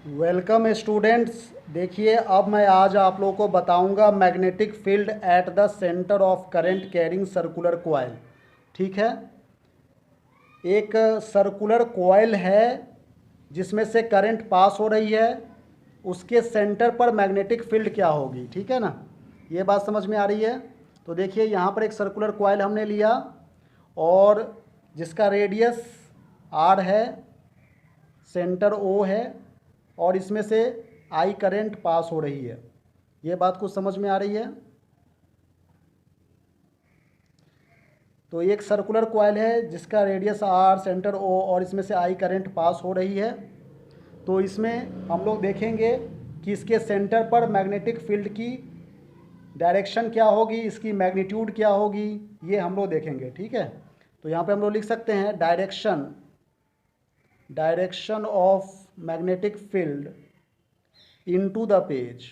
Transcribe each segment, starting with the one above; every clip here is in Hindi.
Welcome students. देखिए, अब मैं आज आप लोगों को बताऊंगा magnetic field at the centre of current carrying circular coil. ठीक है। एक सर्कुलर कॉइल है जिसमें से करंट पास हो रही है। उसके सेंटर पर मैग्नेटिक फील्ड क्या होगी? ठीक है ना। ये बात समझ में आ रही है? तो देखिए, यहाँ पर एक सर्कुलर कॉइल हमने लिया और जिसका रेडियस आर है, सेंटर ओ है और इसमें से आई करंट पास हो रही है। ये बात कुछ समझ में आ रही है? तो एक सर्कुलर कॉइल है जिसका रेडियस आर, सेंटर ओ और इसमें से आई करंट पास हो रही है। तो इसमें हम लोग देखेंगे कि इसके सेंटर पर मैग्नेटिक फील्ड की डायरेक्शन क्या होगी, इसकी मैग्नीट्यूड क्या होगी, ये हम लोग देखेंगे। ठीक है। तो यहाँ पे हम लोग लिख सकते हैं direction of magnetic field into the page.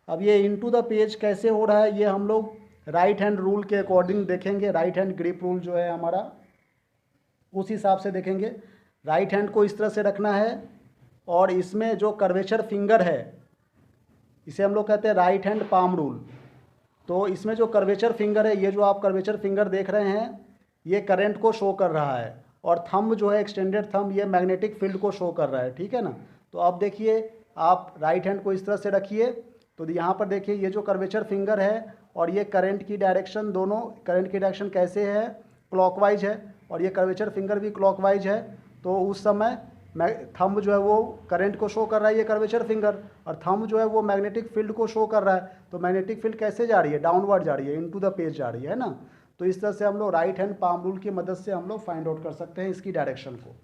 अब ये इनटू द पेज कैसे हो रहा है, ये हम लोग राइट हैंड रूल के अकॉर्डिंग देखेंगे। राइट हैंड ग्रिप रूल जो है हमारा, उस हिसाब से देखेंगे। राइट हैंड को इस तरह से रखना है और इसमें जो कर्वेचर फिंगर है इसे हम लोग कहते हैं राइट हैंड पाम रूल। तो इसमें जो कर्वेचर फिंगर है, ये जो आप कर्वेचर फिंगर देख रहे हैं, ये करंट को शो कर रहा है और थंब जो है, एक्सटेंडेड थंब, ये मैग्नेटिक फील्ड को शो कर रहा है। ठीक है ना। तो अब देखिए, आप राइट हैंड को इस तरह से रखिए। तो यहाँ पर देखिए, ये जो कर्वेचर फिंगर है और ये करंट की डायरेक्शन, दोनों करंट की डायरेक्शन कैसे है? क्लॉकवाइज है और ये कर्वेचर फिंगर भी क्लॉकवाइज है। तो उस समय थंब जो है वो करंट को शो कर रहा है, ये कर्वेचर फिंगर, और थंब जो है वो मैग्नेटिक फील्ड को शो कर रहा है। तो मैग्नेटिक फील्ड कैसे जा रही है? डाउनवर्ड जा रही है, इनटू द पेज जा रही है ना। तो इस तरह से हम लोग राइट हैंड पाम रूल की मदद से हम लोग फाइंड आउट कर सकते हैं इसकी डायरेक्शन को।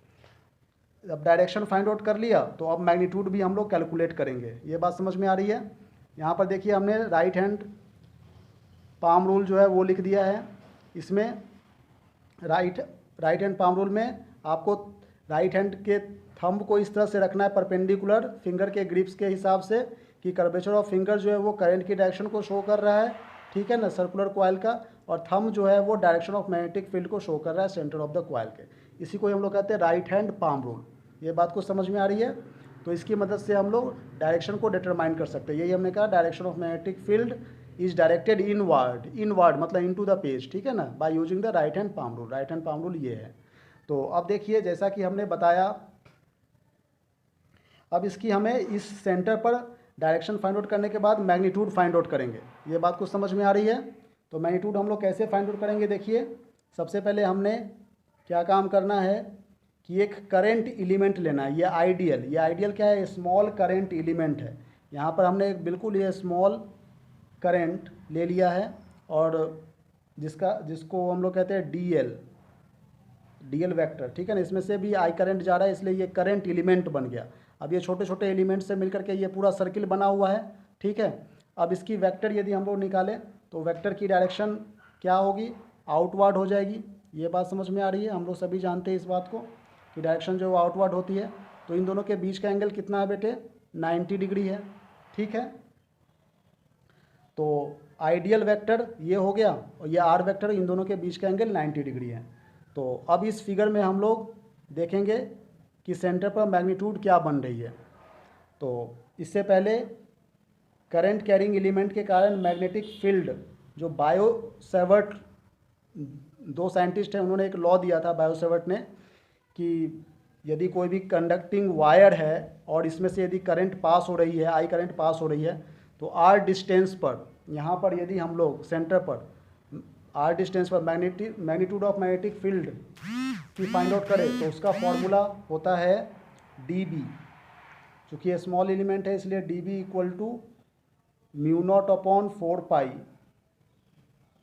अब डायरेक्शन फाइंड आउट कर लिया तो अब मैग्नीट्यूड भी हम लोग कैलकुलेट करेंगे। ये बात समझ में आ रही है? यहाँ पर देखिए, हमने राइट हैंड पाम रूल जो है वो लिख दिया है। इसमें right right hand palm rule में आपको राइट हैंड के थंब को इस तरह से रखना है परपेंडिकुलर फिंगर के ग्रिप्स के हिसाब से कि कर्वेचर ऑफ फिंगर जो है वो करंट की डायरेक्शन को शो कर रहा है। ठीक है ना, सर्कुलर कॉइल का। और थंब जो है वो डायरेक्शन ऑफ मैग्नेटिक फील्ड को शो कर रहा है सेंटर ऑफ द कॉइल के। इसी को हम लोग कहते हैं राइट हैंड पाम रूल। ये बात को समझ में आ रही है? तो इसकी मदद से हम लोग डायरेक्शन को डिटरमाइन कर सकते हैं। यही हमने कहा, direction of magnetic field is directed inward. Inward मतलब इनटू द पेज। ठीक है ना, by using the right hand palm rule. Right hand palm rule ये है। तो अब देखिए, जैसा कि हमने बताया, अब इसकी हमें इस सेंटर पर डायरेक्शन फाइंड आउट करने के बाद मैग्नीट्यूड फाइंड आउट करेंगे। ये बात कुछ समझ में आ रही है? तो मैग्नीट्यूड हम लोग कैसे फाइंड आउट करेंगे? देखिए, सबसे पहले हमने क्या काम करना है कि एक करंट एलिमेंट लेना है। ये आइडियल क्या है? स्मॉल करंट एलिमेंट है। यहाँ पर हमने एक बिल्कुल ये स्मॉल करंट ले लिया है और जिसको हम लोग कहते हैं डीएल वेक्टर। ठीक है ना, इसमें से भी आई करंट जा रहा है, इसलिए ये करंट एलिमेंट बन गया। अब ये छोटे छोटे एलिमेंट से मिलकर के ये पूरा सर्किल बना हुआ है। ठीक है। अब इसकी वेक्टर यदि हम लोग निकालें तो वेक्टर की डायरेक्शन क्या होगी? आउटवर्ड हो जाएगी। ये बात समझ में आ रही है? हम लोग सभी जानते हैं इस बात को कि डायरेक्शन जो आउटवर्ड होती है। तो इन दोनों के बीच का एंगल कितना है बेटे? 90 डिग्री है। ठीक है। तो आइडियल वेक्टर ये हो गया और ये आर वेक्टर, इन दोनों के बीच का एंगल 90 डिग्री है। तो अब इस फिगर में हम लोग देखेंगे कि सेंटर पर मैग्नीट्यूड क्या बन रही है। तो इससे पहले करंट कैरिंग एलिमेंट के कारण मैग्नेटिक फील्ड, जो बायो सेवर्ट, दो साइंटिस्ट हैं, उन्होंने एक लॉ दिया था बायो सेवर्ट ने कि यदि कोई भी कंडक्टिंग वायर है और इसमें से यदि करंट पास हो रही है, आई करंट पास हो रही है, तो आर डिस्टेंस पर, यहाँ पर यदि हम लोग सेंटर पर आर डिस्टेंस पर मैग्नीट्यूड ऑफ मैग्नेटिक फील्ड की फाइंड आउट करें तो उसका फॉर्मूला होता है डी बी। चूँकि ये स्मॉल एलिमेंट है इसलिए D B equal to mu naught upon 4 pi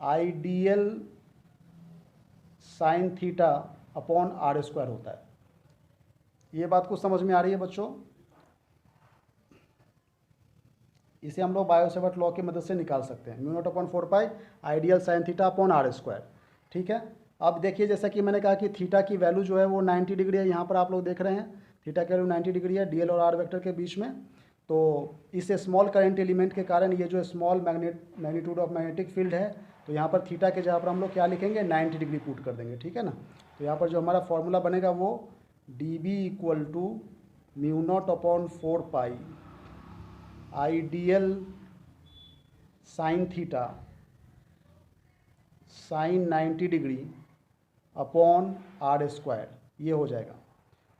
I D L sine theta upon R square होता है। ये बात को समझ में आ रही है बच्चों? इसे हम लोग बायो सेवर्ट लॉ की मदद से निकाल सकते हैं। Mu naught upon 4 pi ideal sine theta upon R square. ठीक है। अब देखिए, जैसा कि मैंने कहा कि थीटा की वैल्यू जो है वो 90 डिग्री है। यहाँ पर आप लोग देख रहे हैं थीटा की वैल्यू 90 डिग्री है डीएल और आर वेक्टर के बीच में। तो इस स्मॉल करंट एलिमेंट के कारण ये जो small magnitude of magnetic field है, तो यहाँ पर थीटा के जगह पर हम लोग क्या लिखेंगे? 90 डिग्री पुट कर देंगे। ठीक है ना। तो यहाँ पर जो हमारा फॉर्मूला बनेगा वो D B equal to mu naught upon 4 pi ideal sine theta sine 90 degree upon R square, ये हो जाएगा।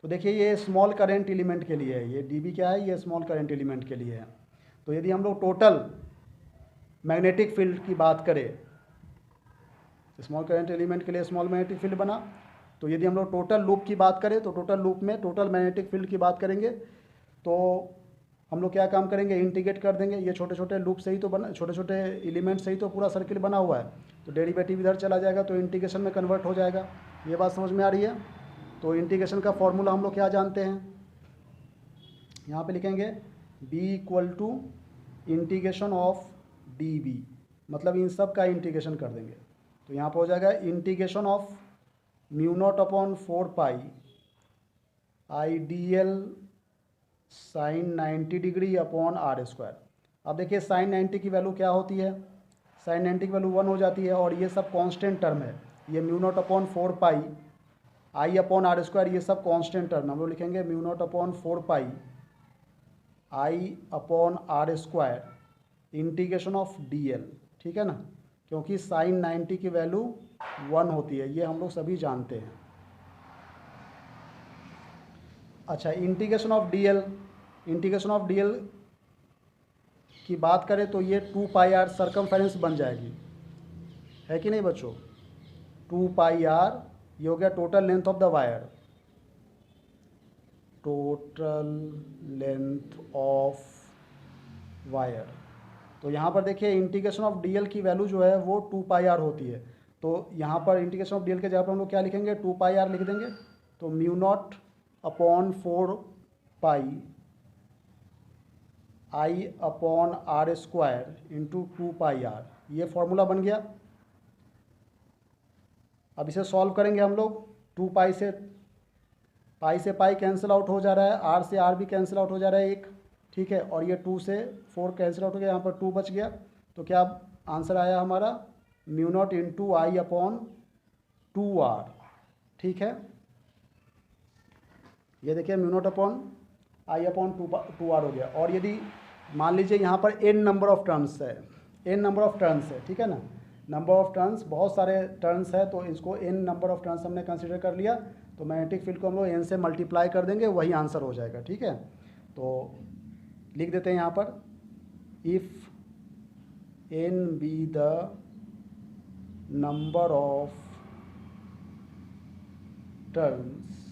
तो देखिए ये स्मॉल करंट एलिमेंट के लिए है, ये डीबी क्या है, ये स्मॉल करंट एलिमेंट के लिए है। तो यदि हम लोग टोटल मैग्नेटिक फील्ड की बात करें, स्मॉल करंट एलिमेंट के लिए स्मॉल मैग्नेटिक फील्ड बना, तो यदि हम लोग टोटल लूप की बात करें तो टोटल लूप में टोटल मैग्नेटिक फील्ड की बात करेंगे तो हम लोग क्या काम करेंगे, इंटीग्रेट कर देंगे। ये छोटे छोटे लूप से ही तो बना, छोटे छोटे एलिमेंट से ही तो पूरा सर्किल बना हुआ है, तो डेरिवेटिव इधर चला जाएगा तो इंटीग्रेशन में कन्वर्ट हो जाएगा। ये बात समझ में आ रही है। तो इंटीग्रेशन का फॉर्मूला हम लोग क्या जानते हैं, यहाँ पे लिखेंगे b equal to integration of D B, मतलब इन सब का इंटीग्रेशन कर देंगे। तो यहाँ पर हो जाएगा integration of mu naught upon 4 pi ideal sine 90 degree upon R square. अब देखिए साइन 90 की वैल्यू क्या होती है, साइन 90 की वैल्यू 1 हो जाती है, और ये सब कांस्टेंट टर्म है। ये mu naught upon 4 pi I upon R square, ये सब कांस्टेंट टर्म, हम लोग लिखेंगे mu naught upon 4 pi I upon R square integration of D L, ठीक है ना, क्योंकि साइन 90 की वैल्यू 1 होती है, ये हम लोग सभी जानते हैं। अच्छा, integration of D L, integration of D L की बात करें तो ये 2 पाई आर सर्कमफेरेंस बन जाएगी, है कि नहीं बच्चों। 2 पाई आर, ये हो गया total length of the wire, total length of wire. तो यहाँ पर देखिए इंटीग्रेशन ऑफ डी एल की वैल्यू जो है वो 2 पाई आर होती है। तो यहाँ पर इंटीग्रेशन ऑफ डी एल के जगह पर हम लोग क्या लिखेंगे, 2 पाई आर लिख देंगे। तो mu naught upon 4 pi I upon R square into 2 pi R, ये फॉर्मूला बन गया। अब इसे सॉल्व करेंगे हम लोग। 2 पाई से पाई कैंसिल आउट हो जा रहा है, आर से आर भी कैंसिल आउट हो जा रहा है एक, ठीक है, और ये 2 से 4 कैंसिल आउट हो गया, यहाँ पर 2 बच गया। तो क्या आंसर आया हमारा, mu naught into I upon 2 R, ठीक है। ये देखिए mu naught upon I upon 2 R हो गया। और यदि मान लीजिए यहाँ पर n नंबर ऑफ टर्न्स है, n नंबर ऑफ टर्न्स है, ठीक है ना, नंबर ऑफ टर्न्स, बहुत सारे टर्न्स है, तो इसको n नंबर ऑफ टर्न्स हमने कंसीडर कर लिया, तो मैग्नेटिक फील्ड को हम लोग n से मल्टीप्लाई कर देंगे, वही आंसर हो जाएगा, ठीक है। तो लिख देते हैं यहाँ पर, if n be the number of turns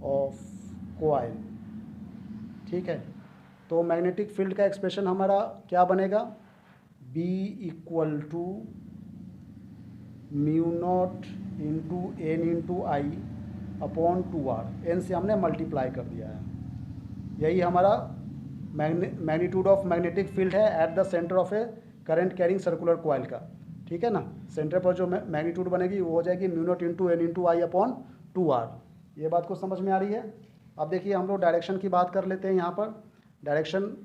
of coil, ठीक है, तो मैग्नेटिक फील्ड का एक्सप्रेशन हमारा क्या बनेगा, B equal to mu naught into N into I upon 2R, N से हमने मल्टीप्लाई कर दिया है। यही हमारा मैग्नीट्यूड ऑफ मैग्नेटिक फील्ड है at the centre of a current carrying circular coil का, ठीक है ना। सेंटर पर जो मैग्नीट्यूड बनेगी वो हो जाएगी mu naught into N into I upon 2R। ये बात को समझ में आ रही है। अब देखिए हम लोग डायरेक्शन की बात कर लेते हैं। यहाँ पर डायरेक्शन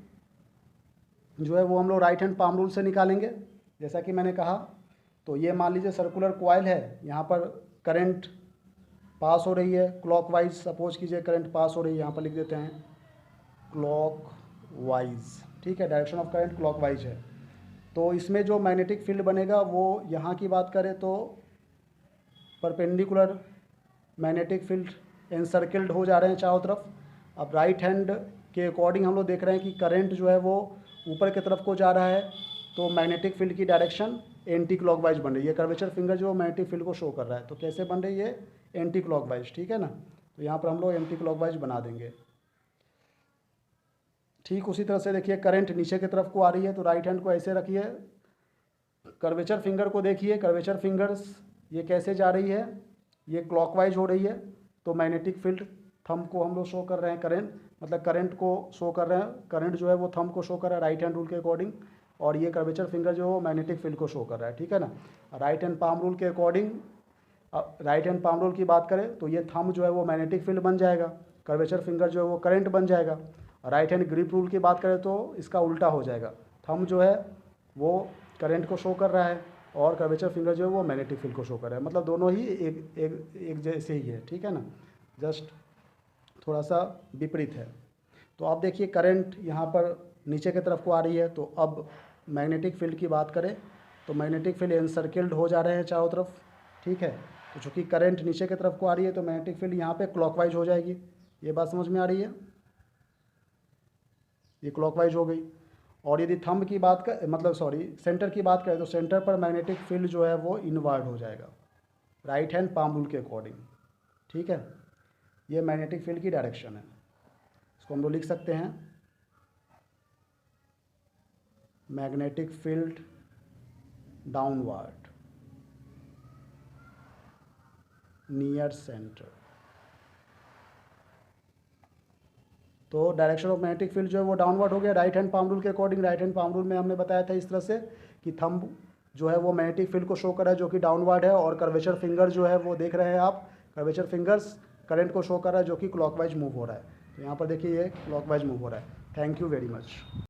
जो है वो हम लोग राइट हैंड पाम रूल से निकालेंगे, जैसा कि मैंने कहा। तो ये मान लीजिए सर्कुलर कॉइल है, यहाँ पर करंट पास हो रही है क्लॉकवाइज, सपोज कीजिए करंट पास हो रही है, यहाँ पर लिख देते हैं क्लॉकवाइज, ठीक है, डायरेक्शन ऑफ करंट क्लॉकवाइज है। तो इसमें जो मैग्नेटिक फील्ड बनेगा वो यहाँ की बात करें तो परपेंडिकुलर मैग्नेटिक फील्ड एनसर्किल्ड हो जा रहे हैं चारों तरफ। अब राइट हैंड के अकॉर्डिंग हम लोग देख रहे हैं कि करंट जो है वो ऊपर की तरफ को जा रहा है, तो मैग्नेटिक फील्ड की डायरेक्शन एंटी क्लॉकवाइज बन रही है। कर्वेचर फिंगर जो मैग्नेटिक फील्ड को शो कर रहा है, तो कैसे बन रही है, एंटी क्लॉकवाइज, ठीक है ना। तो यहाँ पर हम लोग एंटी क्लॉकवाइज बना देंगे। ठीक उसी तरह से देखिए करंट नीचे की तरफ को आ रही है, तो राइट हैंड को ऐसे रखिए, कर्वेचर फिंगर को देखिए, कर्वेचर फिंगर्स ये कैसे जा रही है, ये क्लॉकवाइज हो रही है। तो मैग्नेटिक फील्ड थंब को हम लोग शो कर रहे हैं, करंट मतलब करंट को शो कर रहे हैं, करंट जो है वो थंब को शो कर रहा है राइट हैंड रूल के अकॉर्डिंग, और ये कर्वेचर फिंगर जो है वो मैग्नेटिक फील्ड को शो कर रहा है, ठीक है ना। राइट हैंड पाम रूल के according, right hand palm rule की बात करें तो ये थंब जो है वो मैग्नेटिक फील्ड बन जाएगा, कर्वेचर फिंगर जो है वो करंट बन जाएगा। राइट हैंड ग्रिप रूल की बात करें तो इसका उल्टा हो जाएगा, थंब जो है वो करंट को शो कर रहा है और कर्वेचर फिंगर जो है वो मैग्नेटिक फील्ड को शो कर रहा है, मतलब दोनों ही एक जैसे ही है, ठीक है ना। जस्ट थोड़ा सा विपरीत है। तो अब देखिए करंट यहाँ पर नीचे की तरफ को आ रही है, तो अब मैग्नेटिक फील्ड की बात करें तो मैग्नेटिक फील्ड एनसर्किल्ड हो जा रहे हैं चारों तरफ, ठीक है। तो चूँकि करंट नीचे की तरफ को आ रही है तो मैग्नेटिक फील्ड यहाँ पे क्लॉकवाइज हो जाएगी। ये बात समझ में आ रही है, ये क्लॉकवाइज हो गई। और यदि थंब की बात कर मतलब सॉरी सेंटर की बात करें तो सेंटर पर मैग्नेटिक फील्ड जो है वो इनवर्ड हो जाएगा राइट हैंड पाम रूल के अकॉर्डिंग, ठीक है। ये मैग्नेटिक फील्ड की डायरेक्शन है, इसको हम लोग लिख सकते हैं magnetic field downward near centre. तो डायरेक्शन ऑफ मैग्नेटिक फील्ड जो है वो डाउनवर्ड हो गया राइट हैंड पाम रूल के according. Right hand palm rule में हमने बताया था इस तरह से कि थंब जो है वो मैग्नेटिक फील्ड को शो कर रहा है जो कि डाउनवर्ड है, और कर्वेचर फिंगर जो है वो देख रहे हैं आप, कर्वेचर फिंगर्स करंट को शो कर रहा है जो कि क्लॉकवाइज मूव हो रहा है। तो यहाँ पर देखिए ये क्लॉकवाइज मूव हो रहा है। Thank you very much.